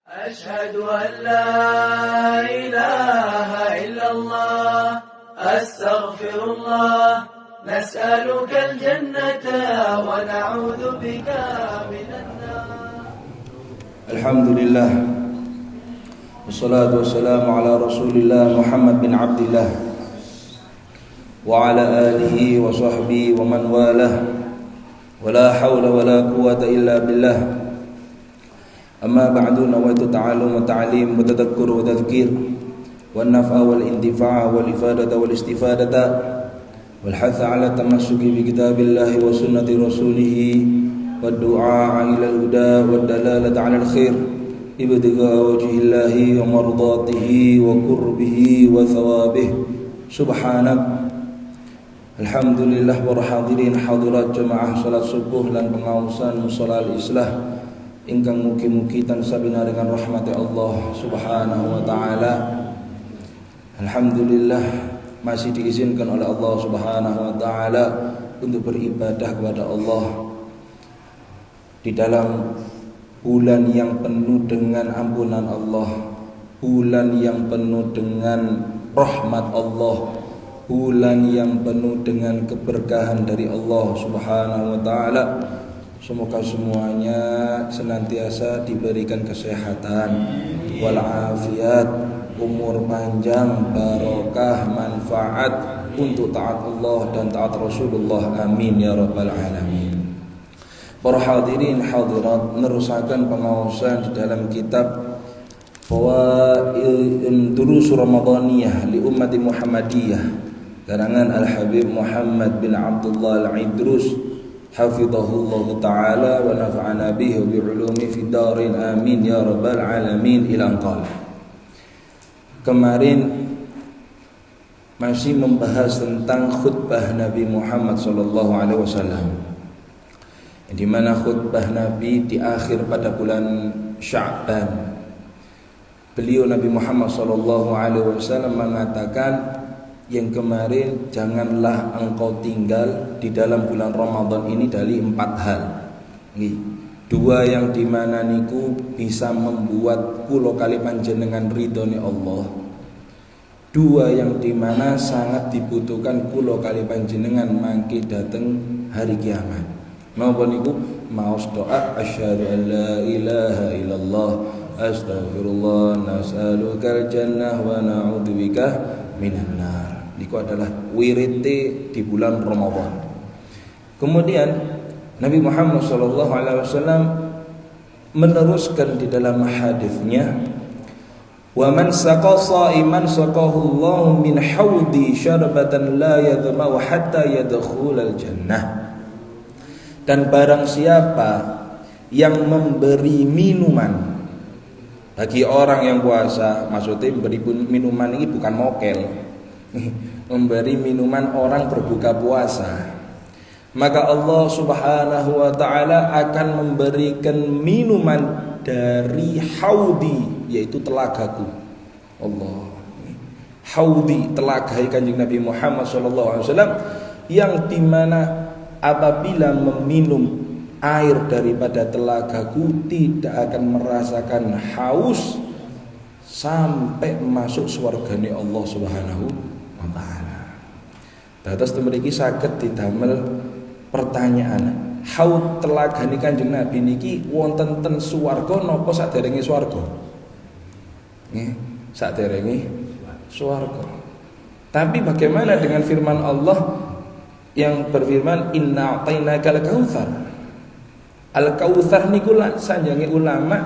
أشهد أن لا إله إلا الله أستغفر الله نسألك الجنة ونعوذ بك من النار. الحمد لله والصلاة والسلام على رسول الله محمد بن عبد الله وعلى آله وصحبه ومن والاه ولا حول ولا قوة إلا بالله. أما بعد نويت التعلم والتعليم والتذكر والتذكير والنفع والانتفاع والإفادة والاستفادة والحث على التمسك بكتاب الله وسنة رسوله والدعاء إلى الهدى والدلالة على الخير ابتغاء وجه الله ومرضاته وقربه وثوابه سبحانك. Alhamdulillah para hadirin hadirat jemaah salat subuh lan pengaosan musala al-islah ingkang mugi-mugi tansah binaringan rahmati Allah Subhanahu wa taala. Alhamdulillah masih diizinkan oleh Allah Subhanahu wa taala untuk beribadah kepada Allah di dalam bulan yang penuh dengan ampunan Allah, bulan yang penuh dengan rahmat Allah, bulan yang penuh dengan keberkahan dari Allah Subhanahu wa taala. Semoga semuanya senantiasa diberikan kesehatan walafiat, umur panjang, barokah, manfaat untuk taat Allah dan taat Rasulullah. Amin ya rabbal alamin. Para hadirin hadirat, nerusakan pengawasan di dalam kitab Durus Ramadaniyah li Ummati Muhammadiyah karangan Al-Habib Muhammad bin Abdullah Al-Idrus hafizahullah ta'ala wa nafa'ana bihi wa bi'ulumi fid darin amin ya rabbal alamin ila anqal. Kemarin masih membahas tentang khutbah Nabi Muhammad sallallahu alaihi wasallam, di mana khutbah Nabi di akhir pada bulan Sya'ban. Beliau Nabi Muhammad sallallahu alaihi wasallam mengatakan, yang kemarin janganlah engkau tinggal di dalam bulan Ramadan ini dari 4 hal. Dua yang dimana niku bisa membuat kulo kali panjenengan ridhone Allah. Dua yang dimana sangat dibutuhkan kulo kali panjenengan mangke dateng hari kiamat. Napa niku? Maos doa asyhadu an la ilaha illallah astaghfirullah nas'alukal jannah wa na'udzubika minan nar. Itu adalah wirite di bulan Ramadan. Kemudian Nabi Muhammad SAW meneruskan di dalam hadisnya, wa man saqa sha'iman saqahu Allah min haudi syarbatan la yadma'u hatta yadkhulal jannah. Dan barang siapa yang memberi minuman bagi orang yang puasa, maksudnya memberi minuman ini bukan mokel, memberi minuman orang berbuka puasa, maka Allah Subhanahu wa ta'ala akan memberikan minuman dari haudi, yaitu telagaku. Allah, haudi, telaga Kanjeng Nabi Muhammad SAW, yang dimana apabila meminum air daripada telagaku tidak akan merasakan haus sampai masuk surgane Allah Subhanahu wa taala. Dados mriki saged didamel pertanyaan, haud telagane Kanjeng Nabi niki wonten ten swarga napa saderenge swarga? Nggih, saderenge swarga. Tapi bagaimana dengan firman Allah yang berfirman inna a'tainakal kautsar? Al-Kautsar niku sanjange ulama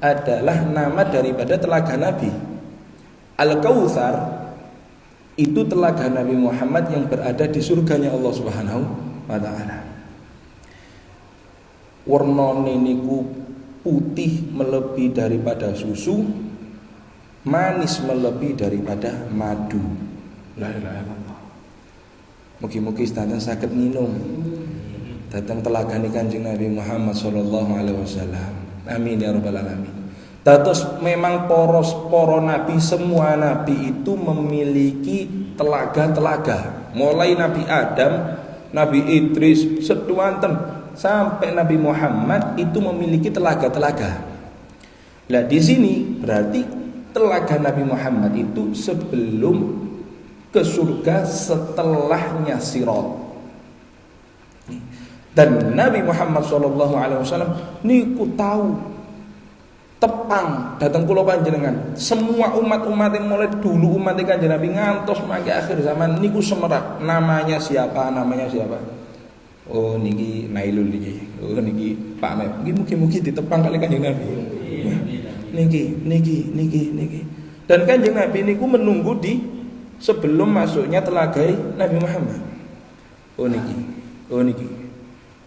adalah nama daripada telaga Nabi. Al-Kautsar itu telaga Nabi Muhammad yang berada di surganya Allah Subhanahu wa taala. Warnane niku putih melebihi daripada susu, manis melebihi daripada madu. La ilaha illallah. Mugi-mugi sedanten saged minum datang telagane Kanjeng Nabi Muhammad sallallahu alaihi wasallam. Amin ya rabbal alamin. Dados memang para nabi, semua nabi itu memiliki telaga-telaga. Mulai Nabi Adam, Nabi Idris, seduanten sampai Nabi Muhammad itu memiliki telaga-telaga. Lah di sini berarti telaga Nabi Muhammad itu sebelum ke surga, setelahnya Sirat. Dan Nabi Muhammad SAW niku tahu tepang datang kula panjenengan semua umat-umat yang mulai dulu umat Kanjeng Nabi ngantos mangke akhir zaman niku semerak namanya siapa. Oh niki Nailul niki. Oh niki Pak Mep. Niki mugi ditepang kali Kanjeng Nabi. Niki. Dan Kanjeng Nabi niku menunggu di sebelum masuknya telagai Nabi Muhammad. Oh niki.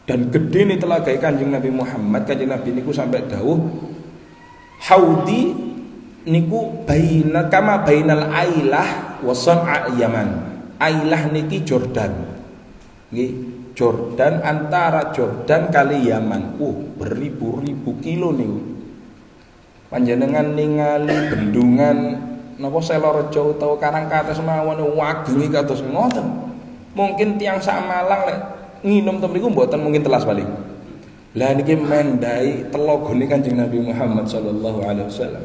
Dan gede nih telagai Kanjeng Nabi Muhammad. Kanjeng Nabi niku sampai dawuh haudi niku kama bainal Ailah wa San'a Yaman. Ailah niki Jordan. Nggih, Jordan antara Jordan kali Yaman. Beribu-ribu kilo niku. Panjenengan ningali bendungan napa Selorejo utawa Karangkates mawon wagengi kados ngoten. Mungkin tiang sak Malang lek nginum ten mriku mboten mungkin telas paling. Lah niki mendai telagane Kanjeng Nabi Muhammad sallallahu alaihi wasallam.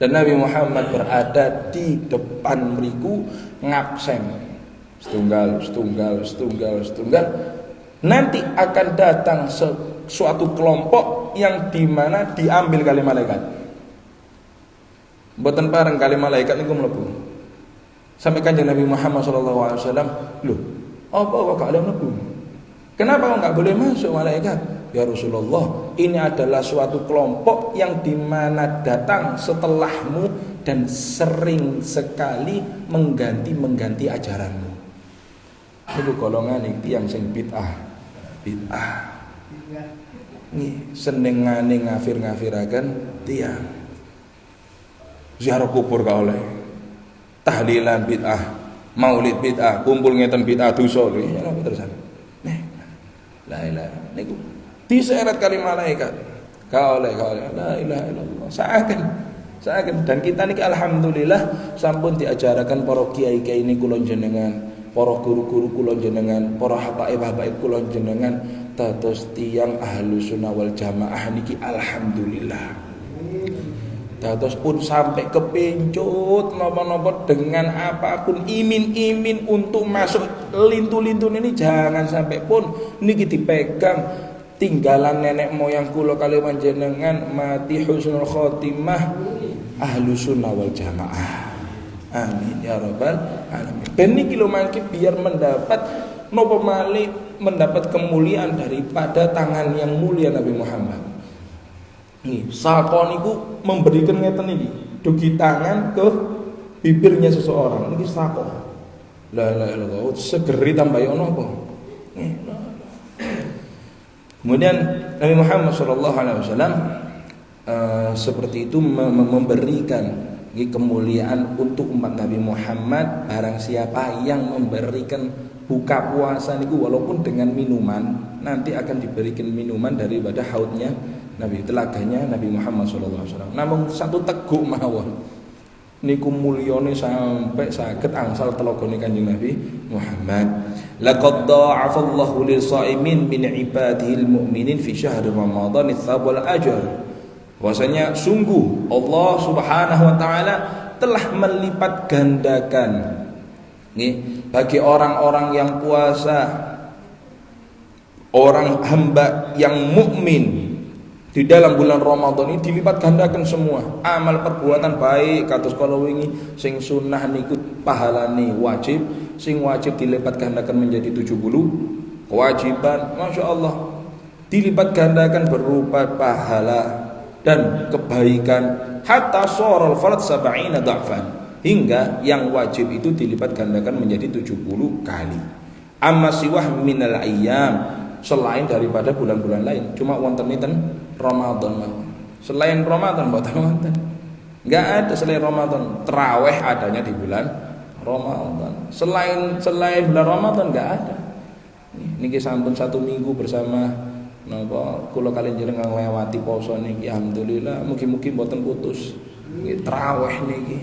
Dan Nabi Muhammad berada di depan mriku ngabsen. Setunggal. Nanti akan datang suatu kelompok yang dimana diambil kali malaikat. Mboten pareng kali malaikat niku mlebu. Sampai Kanjeng Nabi Muhammad sallallahu alaihi wasallam, "Loh, apa kok gak mlebu? Kenapa kok enggak boleh masuk malaikat?" "Ya Rasulullah, ini adalah suatu kelompok yang dimana datang setelahmu dan sering sekali mengganti ajaranmu." Itu golongan iki yang sing bid'ah. Nih senengane ngafir-ngafiraken tiyang. Ziarah kubur gak oleh. Tahlilan bid'ah, maulid bid'ah, kumpul ngeten bid'ah dosa. Ya napa terusan. La ilaha niku diseret kali malaikat. Gak oleh. La ilaha illallah. Saken dan kita niki alhamdulillah sampun diajaraken para kiai-kiai niku kula jenengan, para guru-guru kula jenengan, para habaib-habaib kula jenengan dados tiyang Ahlus Sunnah wal Jamaah niki alhamdulillah. Dados pun sampai kepencut napa-napa dengan apapun imin-imin untuk masuk lintu-lintun ini jangan sampai pun niki dipegang tinggalan nenek moyang kula kali panjenengan mati husnul khotimah Ahlus Sunnah wal Jamaah. Amin ya rabbal alamin. Ben niki lho mangke biar mendapat napa malih mendapat kemuliaan daripada tangan yang mulia Nabi Muhammad. Nih, sako niku memberikan ngeten niki, dugi tangan ke bibirnya seseorang. Niki sako. La ilaha illallah, segeri tambah ono apa? Kemudian Nabi Muhammad sallallahu alaihi wasallam seperti itu memberikan kemuliaan untuk umat Nabi Muhammad. Barang siapa yang memberikan buka puasa niku walaupun dengan minuman, nanti akan diberikan minuman daripada haudnya Nabi, telaganya Nabi Muhammad SAW. Namun satu teguk mawon niku mulyane sampai saged angsal telagane Kanjeng Nabi Muhammad. Laqad da'afallahu lis-sha'imin min ibadihil mu'minin fi syahr Ramadan ats-tsawab wal ajr. Bahwasanya sungguh Allah Subhanahu wa taala telah melipat gandakan bagi orang-orang yang puasa, orang hamba yang mukmin di dalam bulan Ramadan ini dilipat gandakan semua amal perbuatan baik kados kala wingi sing sunah niku pahalane wajib, sing wajib dilipat gandakan menjadi 70 kewajiban. Masya Allah dilipat gandakan berupa pahala dan kebaikan hatta soral farad sab'ina dha'fan, hingga yang wajib itu dilipat gandakan menjadi 70 kali. Amma siwah minal ayyam, selain daripada bulan-bulan lain, cuma wonten-wonten Ramadan. Selain Ramadan mboten wonten. Enggak ada selain Ramadan. Tarawih adanya di bulan Ramadan. Selain bulan Ramadan enggak ada. Niki sampun 1 minggu bersama napa kula kalian jenengan nglewati poso niki alhamdulillah mugi-mugi mboten putus. Nggih tarawih niki.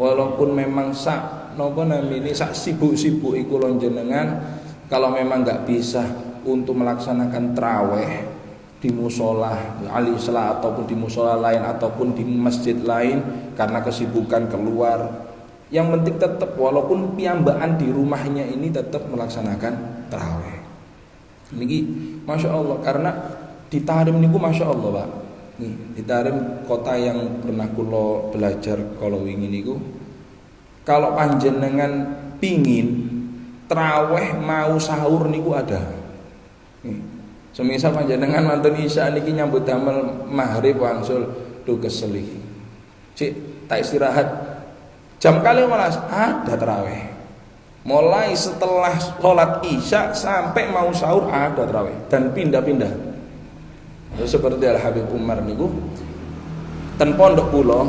Walaupun memang sak napa namine sak sibuk-sibuk kula jenengan kalau memang enggak bisa untuk melaksanakan tarawih di musola al-islah ataupun di musola lain ataupun di masjid lain karena kesibukan keluar. Yang penting tetap walaupun piyambakan di rumahnya ini tetap melaksanakan tarawih. Niki Masya Allah, karena di Tarim niku Masya Allah Pak. Nih, di Tarim kota yang pernah kulo belajar kalau wingi niku, kalau panjenengan pingin tarawih mau sahur niku ada. Nih, semisal panjenengan mantun isya niki nyambut damel maghrib wangsul duh kesel iki. Cik, tak istirahat. Jam 12 ada tarawih. Mulai setelah sholat isya sampai mau sahur ada tarawih dan pindah-pindah. Seperti Al Habib Umar niku ten pondok kula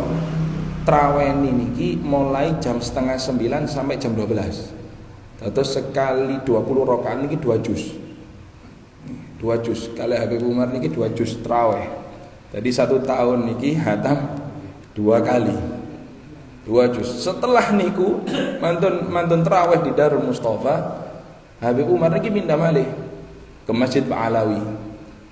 tarawih niki mulai jam setengah 9 sampai jam 12. Terus sekali 20 rakaat niki 2 juz. 2 juz. Kali Habib Umar niki 2 juz tarawih. Jadi 1 tahun niki hatam 2 kali. 2 juz. Setelah niku mantun tarawih di Darul Mustafa, Habib Umar niki pindah malih ke Masjid Pak Alawi.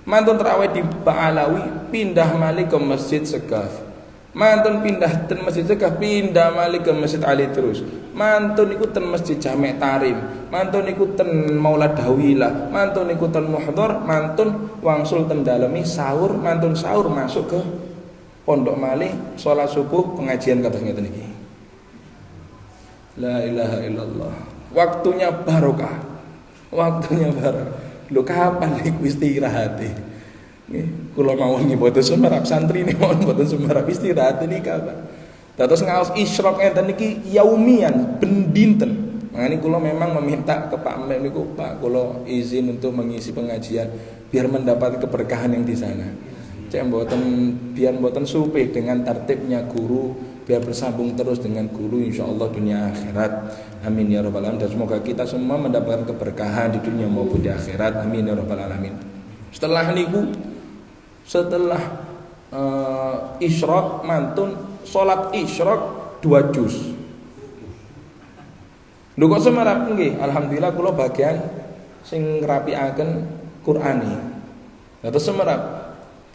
Mantun tarawih di Pak Alawi, pindah malih ke Masjid Segaf. Mantun pindah ten Masjid Segaf, pindah malih ke Masjid Ali terus. Mantun iku ten Masjid Jami' Tarim. Mantun iku ten Maulad Dawilah. Mantun iku ten Muhdhar. Mantun wangsul ten dalemi sahur. Mantun sahur masuk ke pondok malih, sholat subuh, pengajian kados ngeten iki. La ilaha illallah. Waktunya barokah. Waktunya barokah. Lho kapan iku istirahat? Nggih, kula mawon nggih boten sumerap santri niki mawon boten sumerap istirahat niki kapan. Terus ngaos isyraq ngeten niki yaumian ben dinten. Mangane kula memang meminta ke Pak Mek niku, Pak kula izin untuk mengisi pengajian biar mendapat keberkahan yang di sana. Cek biar mboten supih dengan tertibnya guru, biar bersambung terus dengan guru insyaallah dunia akhirat. Amin ya rabbal alamin. Dan semoga kita semua mendapatkan keberkahan di dunia maupun di akhirat. Amin ya rabbal alamin. Setelah niku isyraq mantun salat isyraq 2 juz. Lho kok semerap nggih? Alhamdulillah kula bagian sing ngrapiaken Qur'ane. Terus semerap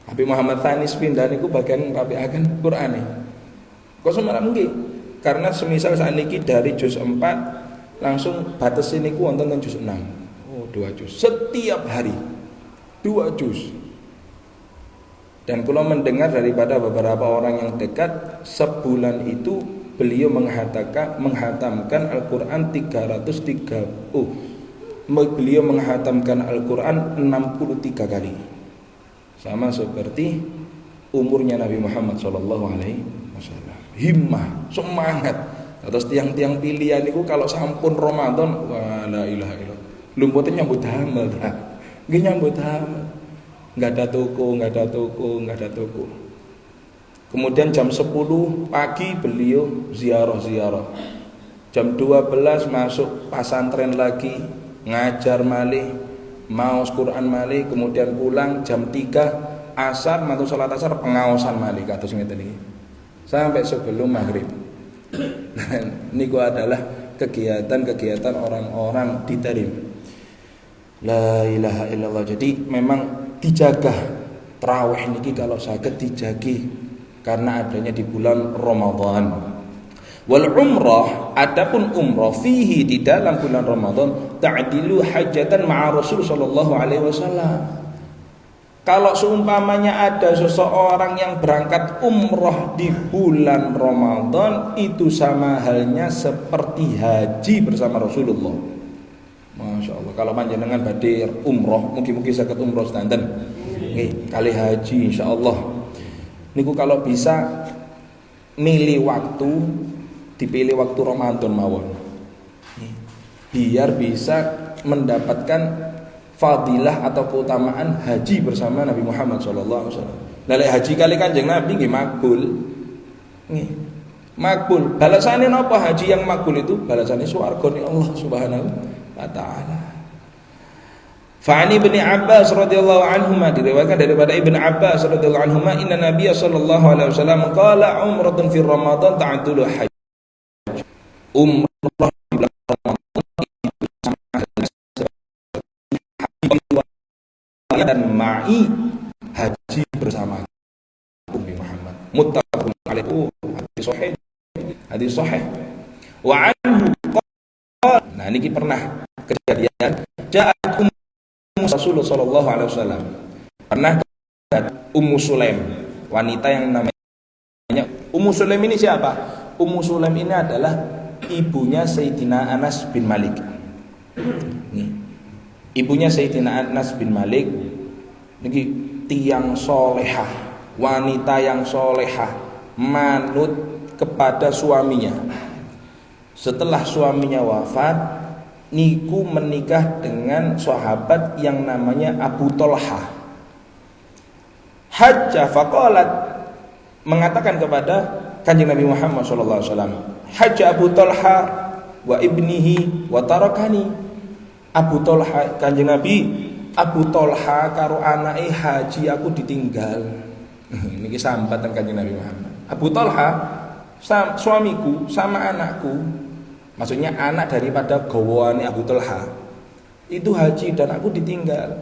Habib Muhammad Thanis pindah niku bagian ngrapiaken Qur'ane. Kok semerap nggih? Karena semisal sakniki dari juz 4 langsung batas niku wonten juz 6. Oh, 2 juz. Setiap hari 2 juz. Dan kula mendengar daripada beberapa orang yang dekat, sebulan itu beliau menghatamkan Al-Qur'an 303. Beliau menghatamkan Al-Qur'an 63 kali. Sama seperti umurnya Nabi Muhammad sallallahu alaihi wasallam. Himmah, semangat. Terus tiang-tiang pilihan itu kalau sampun Ramadan, wah la ilaha illallah. Lumputin nyambut damel ta. Nggih nyambut damel. Enggak ada toko. Kemudian jam 10 pagi beliau ziarah. Jam 12 masuk pesantren lagi, ngajar malih, maos Quran malih, kemudian pulang jam 3 asar mantu salat asar pengaosan malih kados ngeten iki. Sampai sebelum maghrib. Niku adalah kegiatan-kegiatan orang-orang di Tarim. La ilaha illallah. Jadi memang dijaga tarawih niki kalau saged dijagi karena adanya di bulan Ramadan. Wal umrah, adapun umrah fihi di dalam bulan Ramadan ta'dilu hajatan ma'a Rasul sallallahu alaihi wasallam. Kalau seumpamanya ada seseorang yang berangkat umrah di bulan Ramadan, itu sama halnya seperti haji bersama Rasulullah. Masya Allah. Kalau panjenengan badhe umrah, mugi-mugi saged umrah sedanten. Nggih, kali haji insyaallah. Niku kalau bisa milih waktu, dipilih waktu Ramadan mawon. Biar bisa mendapatkan fadilah atau keutamaan haji bersama Nabi Muhammad sallallahu alaihi wasallam. Lha haji kali Kanjeng Nabi nggih makbul. Nggih. Makbul. Balasane napa haji yang makbul itu? Balasane swargane Allah Subhanahu wa taala. Fa'ani Ibn Abbas radhiyallahu anhuma, diriwayatkan daripada Ibn Abbas radhiyallahu anhuma, inna Nabiy sallallahu alaihi wasallam qala umratun fi Ramadan ta'dulu hajj. Umrah di bulan Ramadan itu sama dan ma'i muttafaqun alaihi. Hadis sahih. Wa anhu qala, nah niki pernah kejadian ja'at Rasulullah sallallahu alaihi wasallam. Pernah Ummu Sulaim, wanita yang namanya Ummu Sulaim ini siapa? Ummu Sulaim ini adalah ibunya Sayyidina Anas bin Malik. Ibunya Sayyidina Anas bin Malik niki tiang solehah, wanita yang solehah, manut kepada suaminya. Setelah suaminya wafat, niku menikah dengan sahabat yang namanya Abu Thalhah. Hajja faqalat, mengatakan kepada Kanjeng Nabi Muhammad sallallahu alaihi wasallam, hajja Abu Thalhah wa ibnihi wa tarakani. Abu Thalhah, Kanjeng Nabi, Abu Thalhah karo anake haji, aku ditinggal. Niki sambatan Kanjeng Nabi Muhammad. Abu Thalhah suamiku sama anakku, maksudnya anak daripada gawane Abu Thalhah itu haji dan aku ditinggal.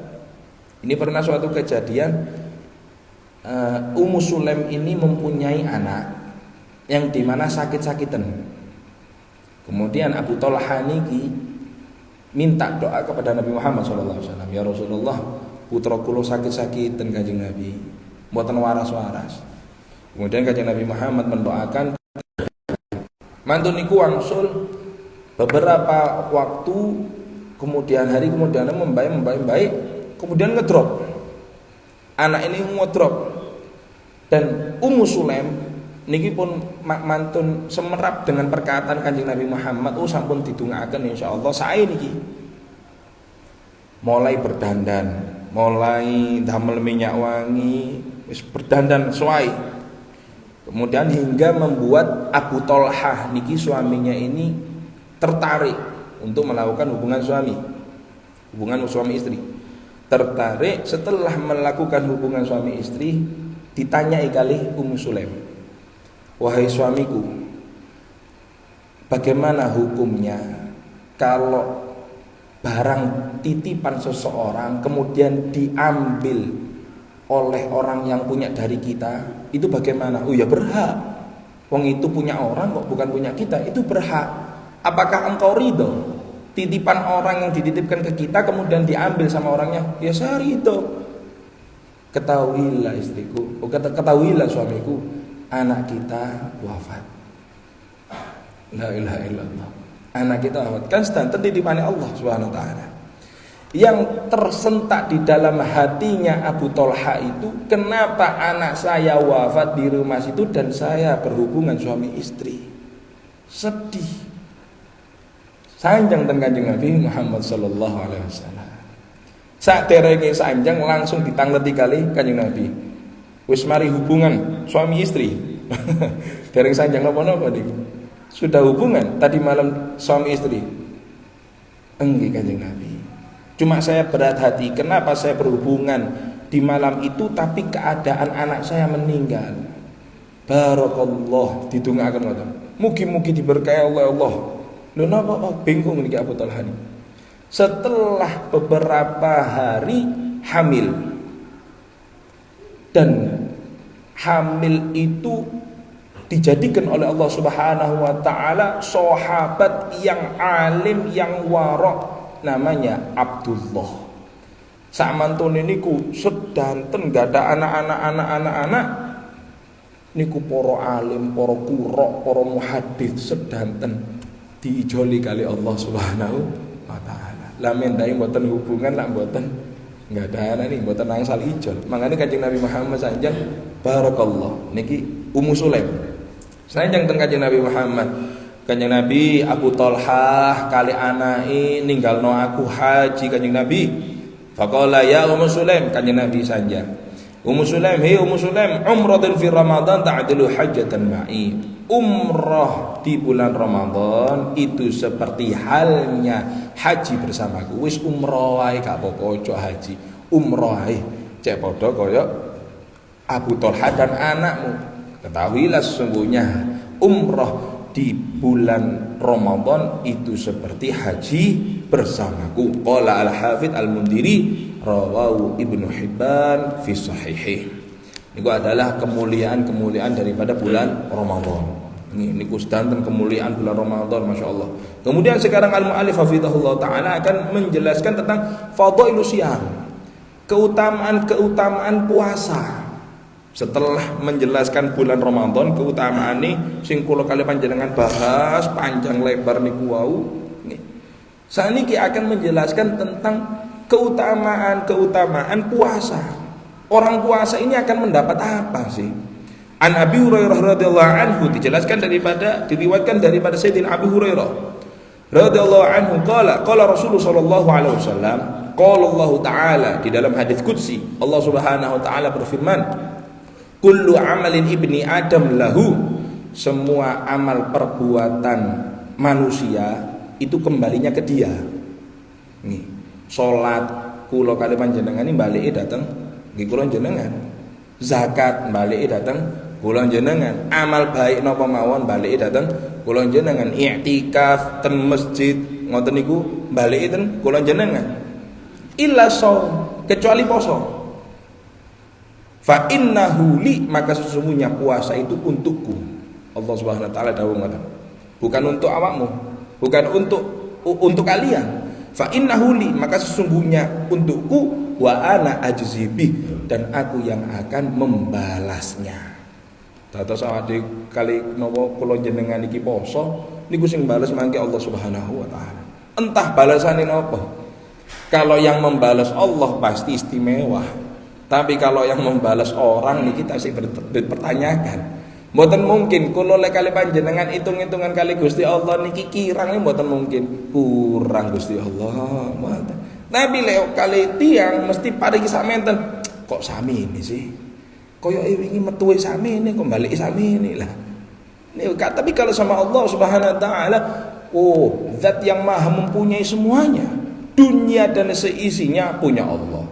Ini pernah suatu kejadian, Ummu Sulaim ini mempunyai anak yang dimana sakit-sakitan. Kemudian Abu Thalhah niki minta doa kepada Nabi Muhammad SAW. Ya Rasulullah, putra kula sakit-sakitan Kanjeng Nabi, mboten waras-waras. Kemudian Kanjeng Nabi Muhammad mendoakan, mantun niku wangsul beberapa waktu, kemudian hari kemudian membaik, kemudian ngedrop. Anak ini ngedrop. Dan Ummu Sulaim niki pun mantun semerap dengan perkataan Kanjeng Nabi Muhammad, oh sampun didongaaken insyaallah sae niki. Mulai berdandan, mulai damel minyak wangi, wis berdandan suai. Kemudian hingga membuat Abu Thalhah niki suaminya ini tertarik untuk melakukan hubungan suami istri. Tertarik setelah melakukan hubungan suami istri, ditanyai kali Ummu Sulaim, wahai suamiku, bagaimana hukumnya kalau barang titipan seseorang kemudian diambil oleh orang yang punya dari kita, itu bagaimana? Oh ya berhak, wong itu punya orang kok, bukan punya kita, itu berhak. Apakah engkau ridho titipan orang yang dititipkan ke kita kemudian diambil sama orangnya? Ya saya ridho. Ketahuilah istriku, ketahuilah suamiku, anak kita wafat. La ilaha illallah. Anak kita wafat, kan sedanten titipannya Allah Subhanahu wa taala. Yang tersentak di dalam hatinya Abu Thalhah itu, kenapa anak saya wafat di rumah situ dan saya berhubungan suami istri? Sedih. Sanjang ten Kanjeng Nabi Muhammad sallallahu alaihi wasallam. Saderenge sanjang langsung ditangleti kali Kanjeng Nabi. Wis mari hubungan suami istri. Dereng sanjang napa-napa niki. Sudah hubungan tadi malam suami istri. Enggih Kanjeng Nabi. Cuma saya berat hati, kenapa saya berhubungan di malam itu tapi keadaan anak saya meninggal. Barakallah, didongaaken ngoten. Mugi-mugi diberkahi oleh Allah. Lho napa bingung niki Abu Thalhah niki. Setelah beberapa hari hamil, dan hamil itu dijadikan oleh Allah Subhanahu wa taala sahabat yang alim, yang warok, namanya Abdullah. Sakmantune niku sedanten gak ada anak-anak niku para alim, para qurra, para muhaddits sedanten diijoli kali Allah Subhanahu wa taala. Lah mendai mboten hubungan lak mboten enggak ada anak niki mboten angsal ijol. Mangane Kanjeng Nabi Muhammad sanjang barakallah niki Ummu Sulaim. Sanjang ten Kanjeng Nabi Muhammad. Kanjeng Nabi, Abu Thalhah kali anake ninggalno aku haji Kanjeng Nabi. Faqala ya Ummu Sulaim, Kanjeng Nabi sanjang. Ummu Sulaim, hei Ummu Sulaim, umratun fi Ramadan ta'dilu hajjatan ma'i. Umrah di bulan Ramadan itu seperti halnya haji bersamaku. Wis umrah ae gak apa-apa, ojo haji. Umrah ae cek padha kaya Abu Thalhah dan anakmu. Ketahuilah sesungguhnya umrah di bulan Ramadan itu seperti haji bersamaku. Qala Al-Hafidz Al-Mundhiri rawahu Ibnu Hibban fi sahihih. Itu adalah kemuliaan daripada bulan Ramadan. Ini kustanten kemuliaan bulan Ramadan, Masya Allah. Kemudian sekarang Al-Mu'allif hafizahullah ta'ala akan menjelaskan tentang fadhailu siyam, keutamaan puasa. Setelah menjelaskan bulan Ramadan, keutamaan ini sing kula kali panjenengan bahas panjang lebar niku wau. Saniki akan menjelaskan tentang keutamaan puasa. Orang puasa ini akan mendapat apa sih? An Abi Hurairah radhiyallahu anhu diriwayatkan daripada Sayyidina Abu Hurairah radhiyallahu anhu qala Rasulullah sallallahu alaihi wasallam qala Allah taala di dalam hadis qudsi Allah Subhanahu wa taala berfirman kullu amalin ibni adam lahu, semua amal perbuatan manusia itu kembalinya ke dia. Nih, salat kula kali panjenengan ini balike dateng nggih kula jenengan. Zakat balike dateng kula jenengan. Amal baik napa mawon balike dateng kula jenengan. I'tikaf ten masjid ngoten niku balike ten kula jenengan. Illa shaum, kecuali poso. Fa innahu li, maka sesungguhnya puasa itu untukku. Allah Subhanahu wa taala dawuh ngoten. Bukan untuk awakmu, bukan untuk kalian. Fa innahu li, maka sesungguhnya untukku, wa ana ajzibi, dan aku yang akan membalasnya. Dados awake kali napa kula jenengan iki poso niku sing bales mangke Allah Subhanahu wa taala. Entah balasane napa. Kalau yang membalas Allah pasti istimewa. Tapi kalau yang membalas orang nih kita sih berpertanyakan. Mboten mungkin kula lek kali panjenengan hitung-hitungan kali Gusti Allah niki kirang mboten mungkin. Kurang Gusti Allah. Tapi lek kali tiang mesti paring samenten. Kok sami ini sih? Koyo wingi metuwe sami ini kok balik sami ini lah. Tapi kalau sama Allah Subhanahu wa taala, oh, zat yang maha mempunyai semuanya. Dunia dan seisinya punya Allah.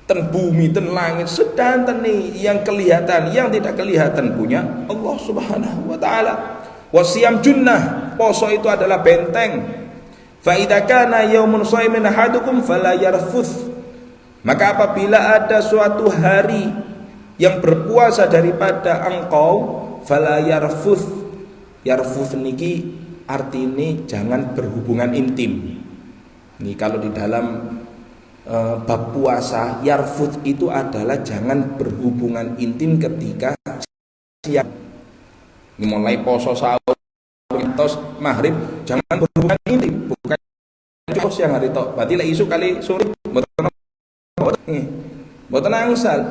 Ten bumi, ten langit, sedanten nih yang kelihatan, yang tidak kelihatan punya Allah Subhanahu wa taala. Wasiyam junnah, poso itu adalah benteng. Fa idza kana yaumun shaimin ahadukum fala yarfuth. Maka apabila ada suatu hari yang berpuasa daripada engkau, fala yarfuth. Yarfuth niki artine jangan berhubungan intim. Nih kalau di dalam bab puasa, yarfut itu adalah jangan berhubungan intim ketika siang. Mulai poso sahur terus maghrib jangan berhubungan intim, bukan cukup siang hari tok. Berarti lek isu kali sore mboten angsal.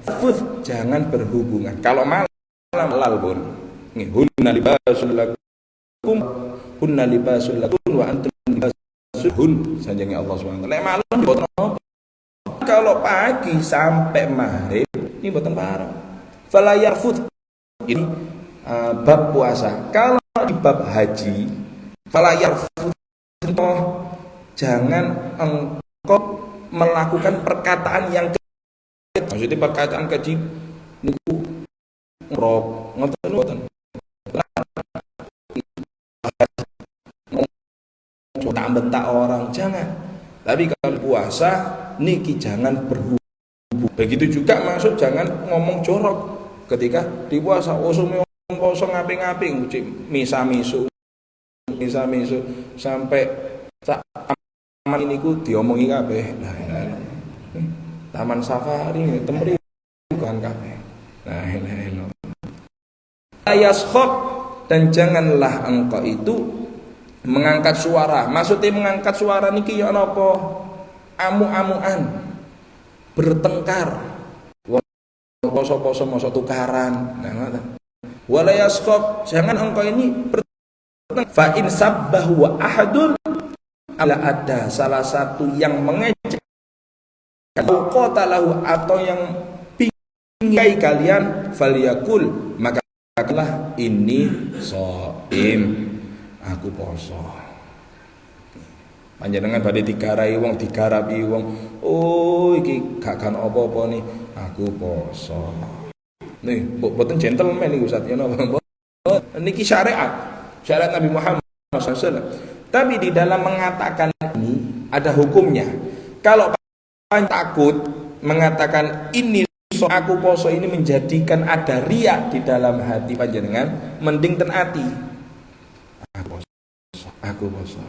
Yarfut jangan berhubungan. Kalau malam halal pun. Nggih, hunna libasul lakum wa antum libasul sanjenge Allah Subhanahu wa taala. Malam mboten apa. Kalau pagi sampai maghrib ini mboten pareng. Fala yarfut. Ini bab puasa. Kalau di bab haji, fala yarfut, jangan engkau melakukan perkataan yang maksudnya perkataan keji niku ngrok ngoten tak bentak orang, jangan. Tapi kalau puasa niki jangan berhubung. Begitu juga masuk jangan ngomong jorok ketika di puasa. Usum poso ngaping-ngaping misa-misu sampai sak taman niku diomongi kabeh. Taman safari temri kan kabeh. La ilaha illallah. Ayashab, dan janganlah engkau itu mengangkat suara. Maksudnya mengangkat suara niki ya napa? Amu-amuan, bertengkar. Poso-poso mosok tukaran. Nah, ngoten. Wala yasqab, jangan engkau ini bertengkar. Fa in sabbahu wa ahadun, ala ada salah satu yang mengejek qatalahu atau yang pinggai kalian, falyakul, maka katakanlah ini shaim, aku poso. Panjenengan badhe digarai wong, digarapi wong, oh iki gak kan apa-apa nih, aku poso. Nih, mboten gentleman iki Ustaz ya napa? Niki syariat Nabi Muhammad SAW. Tapi di dalam mengatakan ini ada hukumnya. Kalau takut mengatakan ini aku poso ini menjadikan ada riak di dalam hati panjenengan, mending ten ati. Aku poso.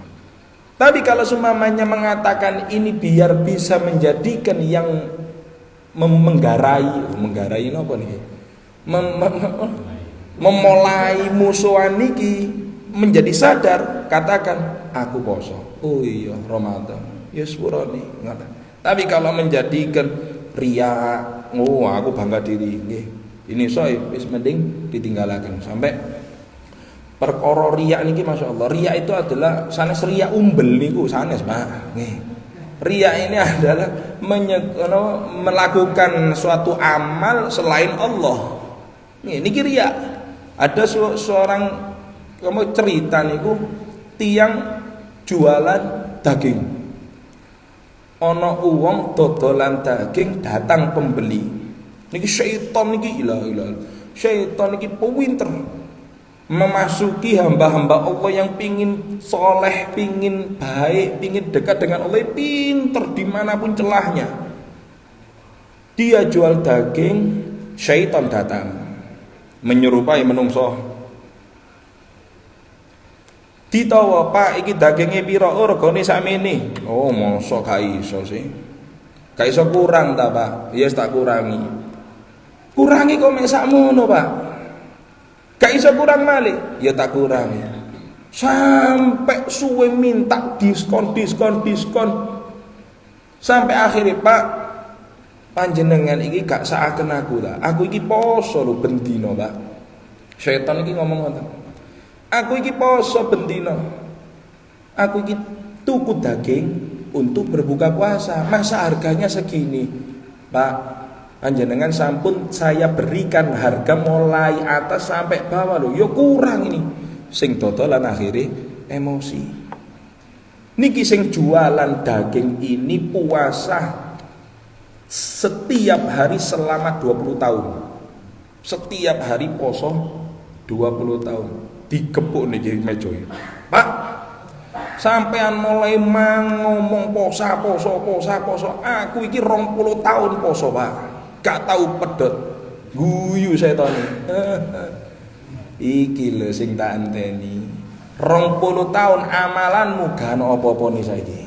Tapi kalau seumpamanya mengatakan ini biar bisa menjadikan yang menggarai napa niki? Memulai musuhan niki menjadi sadar, katakan aku poso. Oh iya Ramadan. Ya sepurane ngoten. Tapi kalau menjadikan riak, oh aku bangga diri nggih. Ini wis mending ditinggalaken sampai perkara riak niki masyaallah. Riak itu adalah sanes riak umbel niku sanes, Pak. Nggih. Riak ini adalah melakukan suatu amal selain Allah. Niki riak. Ada seorang kamu cerita niku tiang jualan daging. Ana uwong dodolan daging, datang pembeli. Niki syaitan niki ilah. Syaitan niki pinter memasuki hamba-hamba Allah yang pingin soleh, pingin baik, pingin dekat dengan Allah, pinter dimanapun celahnya. Dia jual daging, syaitan datang menyerupai menungso. Ditawa, Pak, iki dagingnya pira? Oh, regane sakmene. Oh, mosok gak iso sih. Gak iso kurang ta, Pak? Ya tak kurangi. Kurangi kok mek sakmono, Pak. Gak iso kurang malih. Ya tak kurangi. Sampai suwe minta diskon. Sampai akhirnya, Pak, panjenengan iki gak saaken aku ta. Aku iki poso lho bendina, Pak. Setan iki ngomong ngoten. Aku iki poso bendina. Aku iki tuku daging untuk berbuka puasa. Masa harganya segini? Pak, panjenengan sampun saya berikan harga mulai atas sampai bawah lho. Ya kurang ini. Sing dodolan akhirnya emosi. Niki sing jualan daging ini puasa setiap hari selama 20 tahun. Setiap hari poso 20 tahun. Digepuk nih meja. Pak, sampean mulai ngomong poso. Aku iki 20 tahun poso, Pak. Gak tahu pedot. Guyu setan. Iki lho sing tak enteni. 20 tahun amalanmu gak ono apa-apa nih saiki.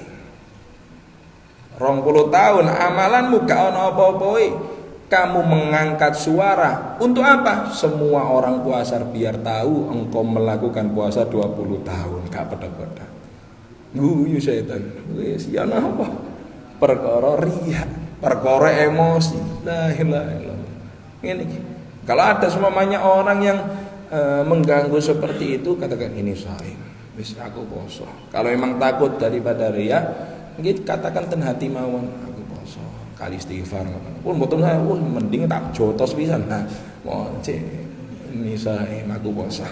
20 tahun amalanmu gak ono apa-apa. Kamu mengangkat suara untuk apa? Semua orang puasa biar tahu engkau melakukan puasa 20 tahun. Gak pedot-pedot. Guyu setan. Wis ya napa? Perkara riya, perkara emosi. La ilaha illallah. Ngene iki. Kalau ada semuanya orang yang mengganggu seperti itu, katakan ini saim. Wis aku poso. Kalau memang takut daripada riya, nggih katakan ten hati mawon aku poso. Kali istighfar pun mboten saya mending tak jotos pisan. Nah, moce ini saim aku poso.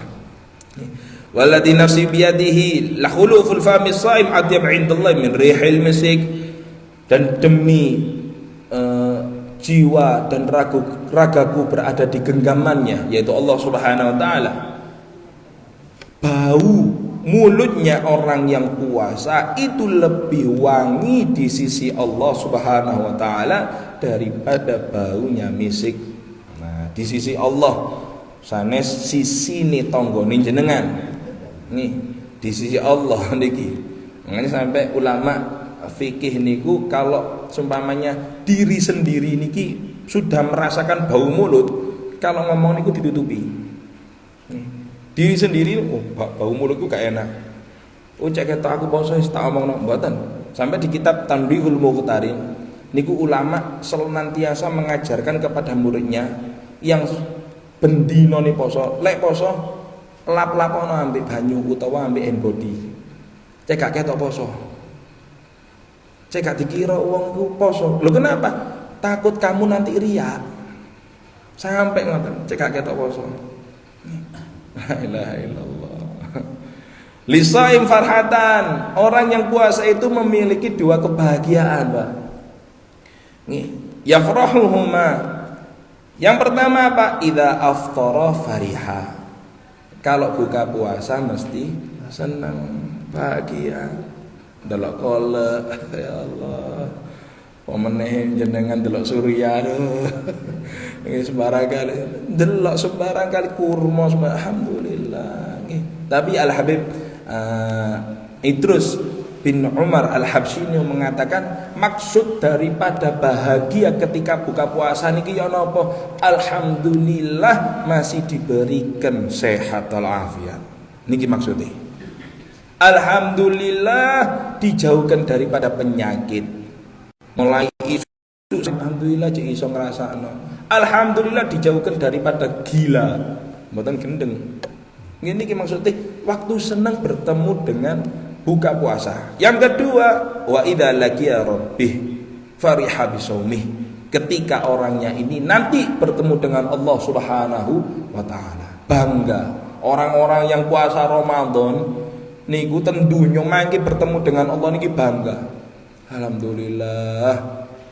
Walladzi nafsi biyadihi la khuluful fami shaim adyab 'indallah min rihil misik. Dan demi jiwa dan ragaku berada di genggamannya, yaitu Allah Subhanahu wa taala. Bau mulutnya orang yang puasa itu lebih wangi di sisi Allah Subhanahu wa taala daripada baunya misik. Nah, di sisi Allah sanes sisi ni tonggone jenengan. Nih, di sisi Allah niki. Makanya sampai ulama fikih niku kalau seumpamanya diri sendiri niki sudah merasakan bau mulut, kalau ngomong niku ditutupi. Diri sendiri, oh bau mulutku gak enak. Oh cek ketok aku poso wis tak omongno mboten. Sampai di kitab Tanbihul Muqtarin niku ulama senantiasa mengajarkan kepada muridnya yang bendino ni poso, lek poso lap-lapono ambek banyu utawa ambek hand body. Cek gak ketok poso. Cek gak dikira wong ku poso. Lho kenapa? Takut kamu nanti riya. Sampai ngoten, cek gak ketok poso. La ilaha illallah. Lisaim farhatan. Orang yang puasa itu memiliki dua kebahagiaan, Pak. Nih, yafrahuhuma. Yang pertama apa? Idza aftara fariha. Kalau buka puasa mesti senang, bahagia. Delok kole, ya Allah. Pemeneh jenengan delok Surya nggih sembarang kali delok sembarang kali kurma alhamdulillah nggih. Tapi Al Habib Idrus bin Umar Al-Habsyi mengatakan maksud daripada bahagia ketika buka puasa niki ya napa? Alhamdulillah masih diberikan sehat walafiat. Niki maksudnya. Alhamdulillah dijauhkan daripada penyakit. Mulai isu alhamdulillah cek iso ngrasakno. Alhamdulillah dijauhkan daripada gila. Mboten gendeng. Ngene iki maksudnya waktu senang bertemu dengan buka puasa. Yang kedua, wa idza laqiya rabbih fariha bisaumih. Ketika orangnya ini nanti bertemu dengan Allah Subhanahu wa taala, bangga. Orang-orang yang puasa Ramadan niku ten donya mangke bertemu dengan Allah niki bangga. Alhamdulillah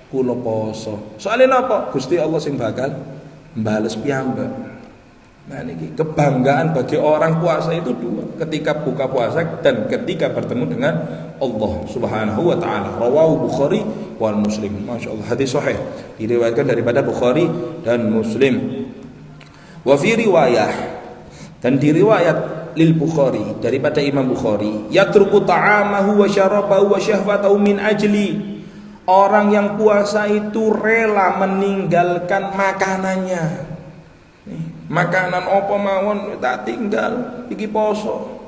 kula poso. Soalnya napa? Gusti Allah sing bakal mbales piyambak. Nah niki kebanggaan bagi orang puasa itu dua, ketika buka puasa dan ketika bertemu dengan Allah Subhanahu wa taala. Rawahu Bukhari wal Muslim. Masyaallah hadis sahih diriwayatkan daripada Bukhari dan Muslim. Wa fi riwayah dan diriwayat lil Bukhari daripada Imam Bukhari, yatruku ta'amahu wa syarabahu wa syahwatahu min ajli. Orang yang puasa itu rela meninggalkan makanannya. Makanan apa mawon tak tinggal iki poso.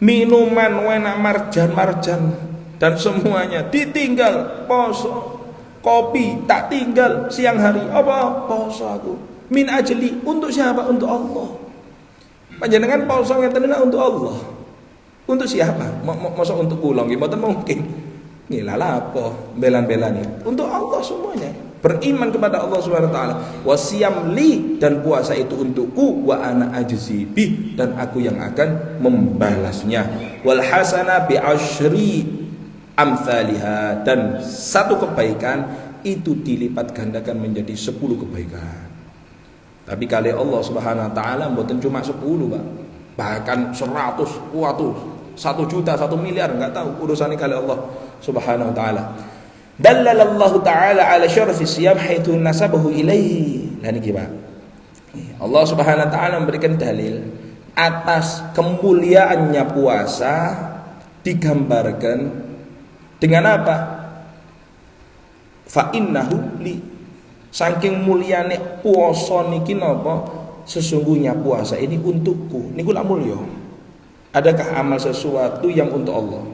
Minuman enak marjan-marjan dan semuanya ditinggal poso. Kopi tak tinggal siang hari apa poso aku. Min ajli, untuk siapa? Untuk Allah. Panjenengan poso ngeten untuk Allah. Untuk siapa? Masa untuk kula nggih mboten mungkin. Nggih lha apa belan-belani. Untuk Allah semuanya. Beriman kepada Allah Subhanahu wa taala. Wasiyam li, dan puasa itu untukku, wa ana ajzi bi, dan aku yang akan membalasnya. Wal hasana bi asyri amsalha, dan satu kebaikan itu dilipat gandakan menjadi 10 kebaikan. Tapi kali Allah Subhanahu wa taala mboten cuma 10, Pak. Bahkan 100, 1 juta, 1 miliar, enggak tahu urusannya kali Allah Subhanahu wa taala. Dallalallahu taala ala syarafi siyam haitsu nasabahu ilaihi. Lah niki, Pak. Allah Subhanahu wa taala memberikan dalil atas kemuliaannya puasa digambarkan dengan apa? Fa innahu li, saking mulyane puasa niki napa? Sesungguhnya puasa ini untukku. Niku lak mulya. Adakah amal sesuatu yang untuk Allah?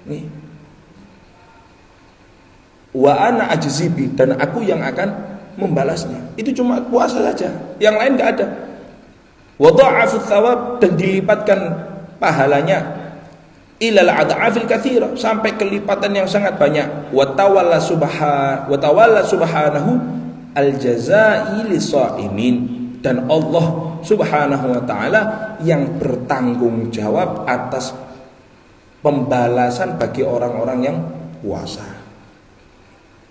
Nih. Wa ana ajzibi, dan aku yang akan membalasnya. Itu cuma puasa saja. Yang lain enggak ada. Wa dha'afu tsawab, dan dilipatkan pahalanya ilal ad'afil katsira, sampai kelipatan yang sangat banyak. Wa tawalla subhanahu al-jazaa'i lis-shaimin, dan Allah Subhanahu wa taala yang bertanggung jawab atas pembalasan bagi orang-orang yang puasa.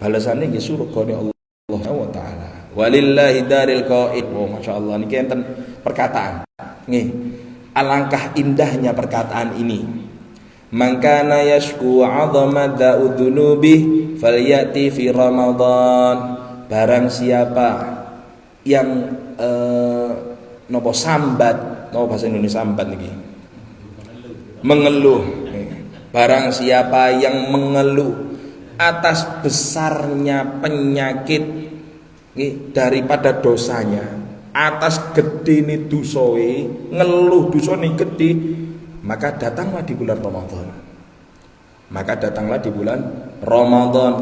Balasannya nggih surgane Allah Subhanahu wa taala. Walillahi daril qaid. Oh masyaallah niki enten perkataan. Nggih. Alangkah indahnya perkataan ini. Mangkana yashku 'azama da'udzunubi falyati fi Ramadan. Barang siapa yang nopo sambat, nopo bahasa Indonesia sambat niki. Mengeluh. Barang siapa yang mengeluh atas besarnya penyakit daripada dosanya, atas gedene dosae, ngeluh dosane gede, maka datanglah di bulan Ramadan.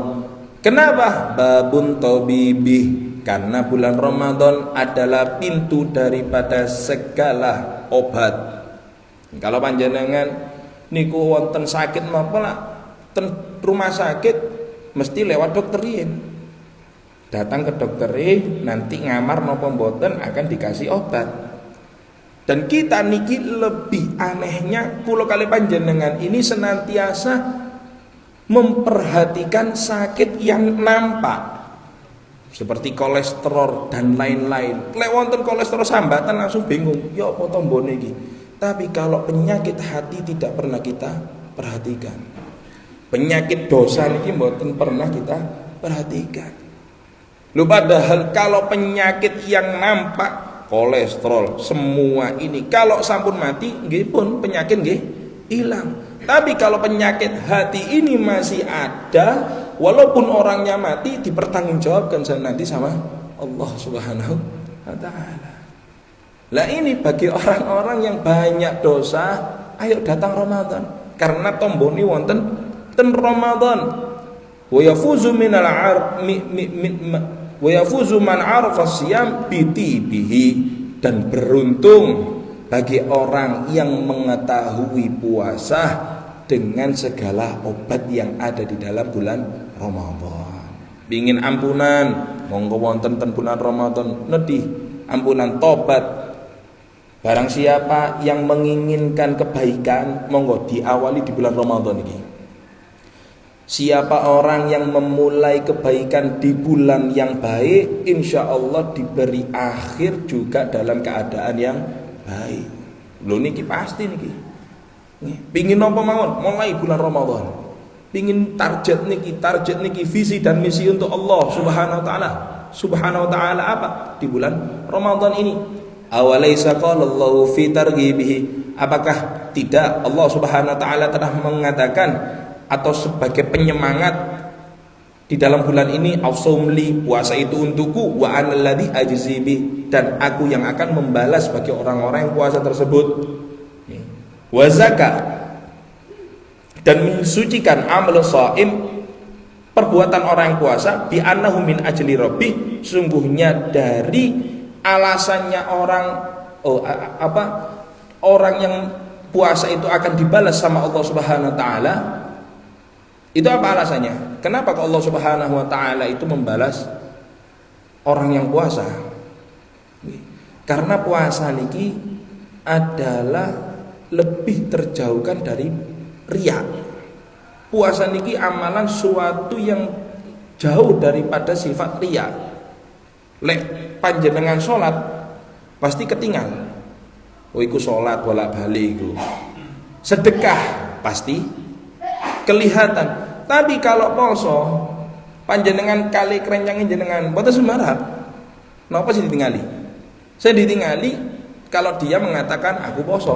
Kenapa? Babun tabibih, karena bulan Ramadan adalah pintu daripada segala obat. Kalau panjenengan niku wonten sakit napa lah ten rumah sakit mesti lewat dokterin. Datang ke dokterin, nanti ngamar napa mboten akan dikasih obat. Dan kita niki lebih anehnya kula kali panjenengan ini senantiasa memperhatikan sakit yang nampak. Seperti kolesterol dan lain-lain. Lek wonten kolesterol sambatan langsung bingung, ya apa tombone iki. Tapi kalau penyakit hati tidak pernah kita perhatikan. Penyakit dosa niki mboten pernah kita Perhatikan. Lu padahal kalau penyakit yang nampak, kolesterol, semua ini kalau sampun mati nggih pun penyakit nggih hilang. Tapi kalau penyakit hati ini masih ada, walaupun orangnya mati dipertanggungjawabkan nanti sama Allah Subhanahu wa taala. Lah ini bagi orang-orang yang banyak dosa, ayo datang Ramadan. Karena tomboni wonten ten Ramadan. Wa yafuzu minal wa yafuzu man arafa siyam bitibihi, dan beruntung bagi orang yang mengetahui puasa dengan segala obat yang ada di dalam bulan Ramadan. Pingin ampunan, monggo wonten ten bulan Ramadan nedhi ampunan tobat. Barang siapa yang menginginkan kebaikan, monggo diawali di bulan Ramadan ini. Siapa orang yang memulai kebaikan di bulan yang baik, insya Allah diberi akhir juga dalam keadaan yang baik. Lho niki pasti niki. Pingin apa mawon mulai bulan Ramadan. Pingin target niki visi dan misi untuk Allah Subhanahu wa taala. Subhanahu wa taala apa? Di bulan Ramadan ini. Awalaisa qala Allahu fi targhibihi. Apakah tidak Allah Subhanahu wa taala telah mengatakan atau sebagai penyemangat di dalam bulan ini, ausumli, puasa itu untukku, wa analladzi ajzibi, dan aku yang akan membalas bagi orang-orang yang puasa tersebut. Wa zakat, dan mensucikan amal shaim, perbuatan orang yang puasa, bi annahu min ajli rabbi, sungguhnya dari alasannya orang yang puasa itu akan dibalas sama Allah Subhanahu wa taala. Itu apa alasannya? Kenapa Allah Subhanahu wa taala itu membalas orang yang puasa? Karena puasa niki adalah lebih terjauhkan dari riya. Puasa niki amalan suatu yang jauh daripada sifat riya. Lek panjenengan salat pasti ketinggal. Oh iku salat bolak-balik iku. Sedekah pasti kelihatan. Tapi kalau poso panjenengan kali kerencangin jenengan boten semarap. Napa sih ditinggali? Saya ditinggali kalau dia mengatakan aku poso.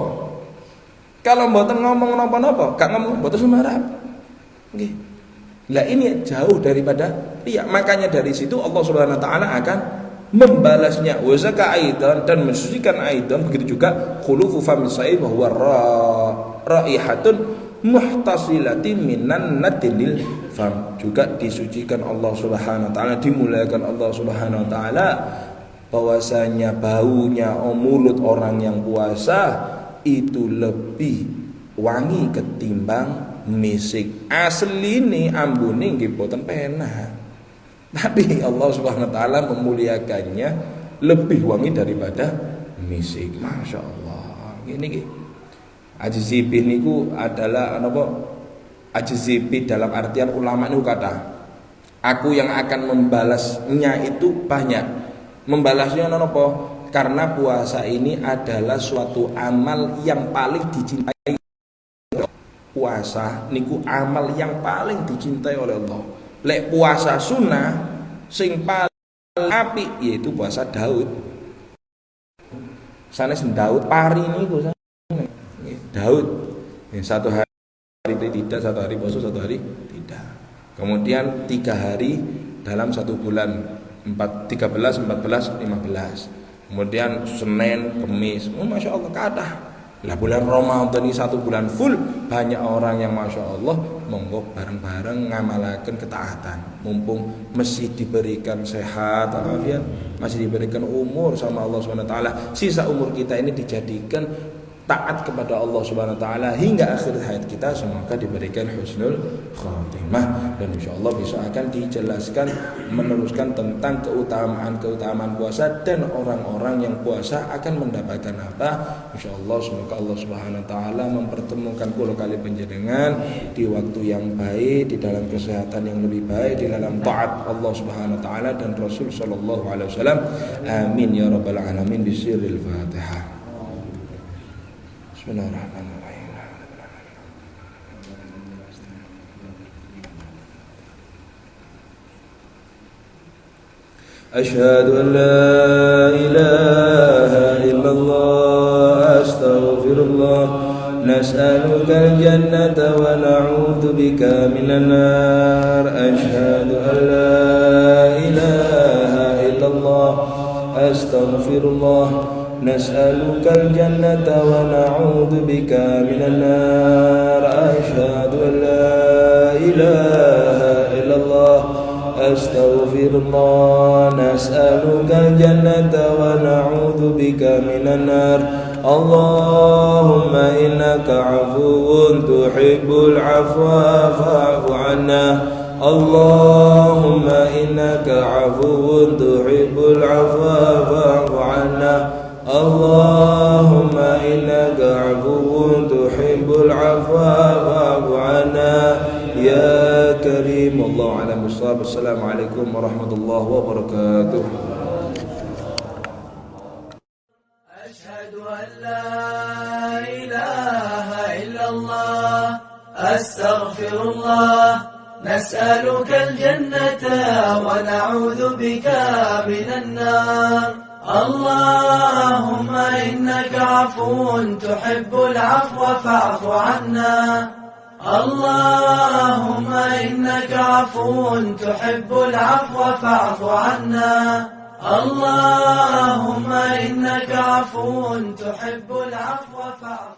Kalau mboten ngomong napa-napa, gak ngomong boten semarap. Nggih. Lah ini jauh daripada riya. Makanya dari situ Allah Subhanahu wa taala akan membalasnya wa zaka aidan, dan mensucikan aidan, begitu juga khulufu famis sa'i wa huwa raihatun muhtasilati minan nadil fam, juga disucikan Allah Subhanahu wa taala, dimuliakan Allah Subhanahu wa taala bahwasanya baunya mulut orang yang puasa itu lebih wangi ketimbang misik. Asline ambune nggih boten penah, tapi Allah Subhanahu wa taala memuliakannya lebih wangi daripada misik. Masya Allah. Ini ajzibi niku adalah apa? Ajzibi dalam artian ulama niku kata, aku yang akan membalasnya itu banyak. Membalasnya apa? Karena puasa ini adalah suatu amal yang paling dicintai. Puasa niku amal yang paling dicintai oleh Allah. Lek puasa sunnah sing paling apik yaitu puasa Daud. Sanes Daud pari niku Daud, satu hari tidak, satu hari puasa, satu hari tidak. Kemudian 3 hari dalam satu bulan, 13, 14, 15. Kemudian Senin, Kamis, Masya Allah kathah. Lah bulan Ramadan ini 1 bulan full, banyak orang yang Masya Allah monggo bareng-bareng ngamalaken ketaatan. Mumpung masih diberikan sehat, walafiat, masih diberikan umur sama Allah SWT. Sisa umur kita ini dijadikan taat kepada Allah Subhanahu wa taala hingga akhir hayat kita, semoga diberikan husnul khatimah, dan insyaallah besok akan dijelaskan meneruskan tentang keutamaan puasa dan orang-orang yang puasa akan mendapatkan apa. Insyaallah semoga Allah Subhanahu wa taala mempertemukan kula kali panjenengan di waktu yang baik, di dalam kesehatan yang lebih baik, di dalam taat Allah Subhanahu wa taala dan Rasul sallallahu alaihi wasallam. Amin ya rabbal alamin. Bisirril Fatihah. Bismillahirrahmanirrahim. أشهد أن لا إله إلا الله أستغفر الله نسألك الجنة ونعوذ بك من النار أشهد أن لا إله إلا الله أستغفر الله نسألك الجنة ونعوذ بك من النار أشهد أن لا إله إلا الله أستغفر الله نسألك الجنة ونعوذ بك من النار اللهم إنك عفو تحب العفو فاعف عنا اللهم إنك عفو تحب العفو فاعف عنا اللهم إنك عفو تحب العفو فاعف عنا يا كريم الله على مصاب السلام عليكم ورحمة الله وبركاته أشهد أن لا إله إلا الله أستغفر الله نسألك الجنة ونعوذ بك من النار اللهم إنك عفو تحب العفو فاعف عنا اللهم إنك عفو تحب العفو فاعف عنا اللهم إنك عفو تحب العفو فاعف